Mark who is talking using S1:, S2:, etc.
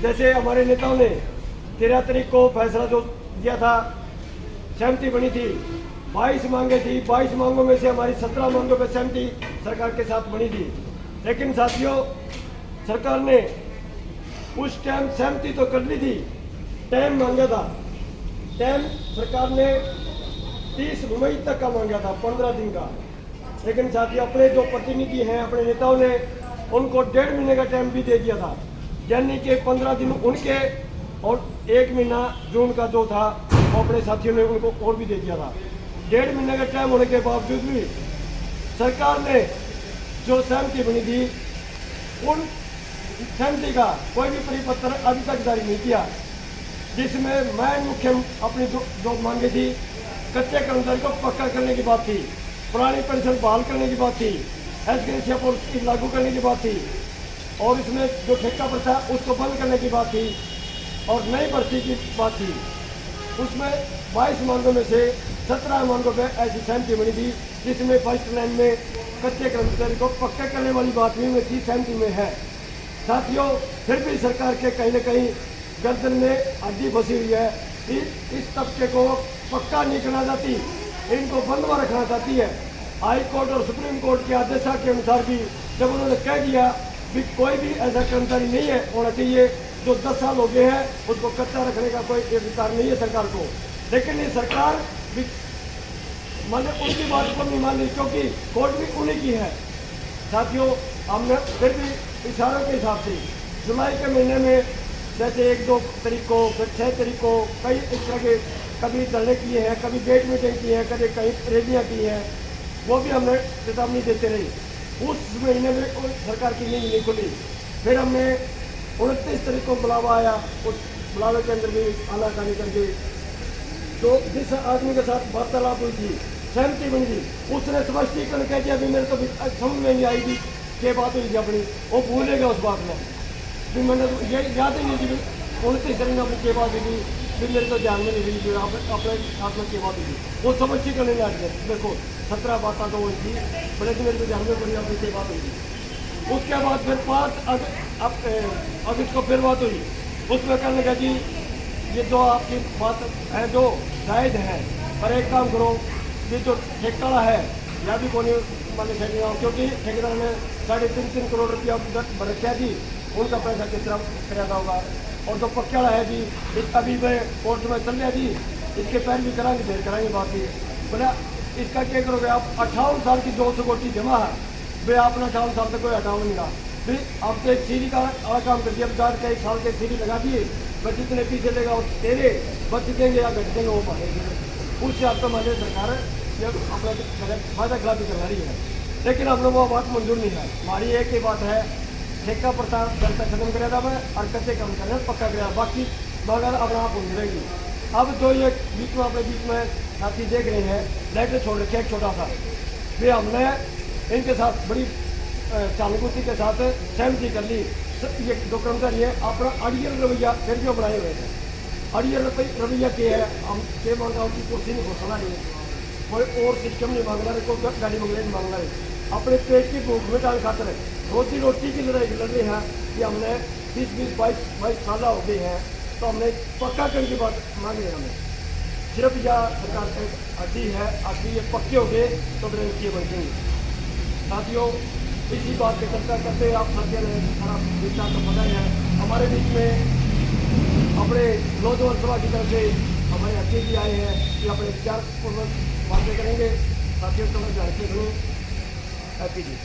S1: जैसे हमारे नेताओं ने 13 तारीख को फैसला जो दिया था, सहमति बनी थी, 22 मांगे थी, 22 मांगों में से हमारी 17 मांगों पर सहमति सरकार के साथ बनी थी। लेकिन साथियों, सरकार ने उस टाइम सहमति तो कर ली थी, टाइम मांगा था। टाइम सरकार ने 30 मई तक का मांगा था, 15 दिन का। लेकिन साथियों, अपने जो प्रतिनिधि हैं, अपने नेताओं ने उनको 1.5 महीने का टाइम भी दे दिया था, यानी कि 15 दिन उनके और 1 महीना जून का जो था वो अपने साथियों ने उनको और भी दे दिया था। 1.5 महीने का टाइम होने के बावजूद भी सरकार ने जो सहमति बनी थी, उन सहमति का कोई भी परिपत्र अभी तक जारी नहीं किया, जिसमें मैं मुख्य अपनी जो मांगे थी, कच्चे कर्मचारी को पक्का करने की बात थी, पुरानी पेंशन बहाल करने की बात थी, हेल्थ ग्रेशिया पॉलिसी लागू करने की बात थी, और इसमें जो ठेका प्रथा उसको बंद करने की बात थी, और नई भर्ती की बात थी। उसमें 22 मांगों में से 17 मांगों पर ऐसी सहमति बनी थी, जिसमें फर्स्ट लाइन में कच्चे कर्मचारी को पक्का करने वाली बात भी में थी, सहमति में है। साथियों, फिर भी सरकार के कहीं न कहीं गर्दन में हड्डी फंसी हुई है कि इस तबके को पक्का नहीं करना चाहती, इनको बंद में रखना चाहती है। हाई कोर्ट और सुप्रीम कोर्ट के आदेश के अनुसार भी जब उन्होंने कह दिया कि कोई भी ऐसा कर्मचारी नहीं है होना चाहिए जो 10 साल हो गए हैं, उसको कच्चा रखने का कोई अधिकार नहीं है सरकार को। लेकिन ये सरकार भी मैंने उनकी बात को नहीं मान ली, क्योंकि कोर्ट भी उन्हीं की है। साथियों, हमने फिर भी इशारों के हिसाब से जुलाई के महीने में जैसे 1-2 तारीख को, फिर 6 तारीख को कई इस तरह के कभी धरने किए हैं, कभी गेट मीटिंग की है, कभी कई रैलियाँ की हैं, वो भी हमने चेतावनी देते रही। उस महीने में कोई सरकार की नींद नहीं खुली। फिर हमने 29 तारीख को बुलावा आया, उस बुलावे के अंदर भी आनाकानी करके तो जिस आदमी के साथ वार्तालाप हुई थी, सहमति बनी थी, उसने स्पष्टीकरण कह दिया भी मेरे तो समझ में नहीं आई थी क्या बात हुई थी अपनी, वो भूलेगा उस बात में भी। मैंने तो ये याद ही नहीं थी 29 तारीख में अपनी क्या बात हुई थी, फिर मेरे तो ध्यान में नहीं रही थी अपने साथ में क्या बात हुई थी, वो स्पष्टीकरण नहीं आ गया। देखो 17 बातें तो हुई थी, बड़े मेरे तो ध्यान में पड़ी अपनी क्या बात हुई थी। उसके बाद फिर 5 अगस्त को फिर बात हुई, उसमें कहने लगा जी ये जो आपकी बात है जो जायज़ है, पर एक काम करो, ये जो ठेकेदार है या भी कोई मैंने ठेकेदार, क्योंकि ठेकेदार ने 3.5 करोड़ रुपया भर रखा जी, उनका पैसा किस तरह कराया होगा। और जो पक्का है जी, इसका भी मैं कोर्ट में चल गया जी, इसके पैर भी कराएंगे, देर कराएंगे बात ही बोला। इसका क्या करोगे आप? 58 साल की 200 कोटी जमा है भाई, आपने 58 साल तक कोई हटाओ नहीं रहा भाई। आप तो एक सीढ़ी का काम कर दिया, गार्ड का 1 साल के सीढ़ी लगा दिए, बस जितने पीछे लेगा वो तेरे बच देंगे या घट देंगे वो मारेंगे। उससे आपको हमारे सरकार जब अपना फायदा खिलाफी करवा रही है, लेकिन हम लोग वो बात मंजूर नहीं है। हमारी एक ही बात है, ठेका प्रथा जब तक खत्म करेगा मैं और कच्चे काम करना पक्का करेगा, बाकी मगर अपना आप हो रहेगी। अब जो ये बीच में अपने बीच में साथी देख रहे हैं, लाइटें छोड़ रखे एक छोटा सा भी, हमने इनके साथ बड़ी चालुकुती के साथ सहमति कर ली। ये जो कर्मचारी है अपना अड़ियल रवैया फिर भी बनाए हुए थे। अड़ियल रवैया के है, हम ये मांग रहा हूँ कि कुर्सी नहीं घोषणा नहीं, कोई और सिस्टम नहीं मांग रहा, कोई गाड़ी बंगले नहीं मांग रहे, अपने पेट की भूख मिटाने खातर रोजी रोटी की लड़ाई लड़ रहे हैं कि हमने 20-22 साल हो गए हैं, तो हमने पक्का करने की बात मांग रहे हैं। हमें सिर्फ यह सरकार की हड्डी है, अभी ये पक्के हो गए तो फिर ये बन साथियों, इसी बात पे चर्चा करते आप साथियों ने सारा विचार तो पता ही है। हमारे बीच में अपने नौजवान सभा की तरफ से हमारे अध्यक्ष जी आए हैं कि अपने विचार पूर्वक बातें करेंगे। साथियों, तो मैं जानते हूँ हैप्पी जी।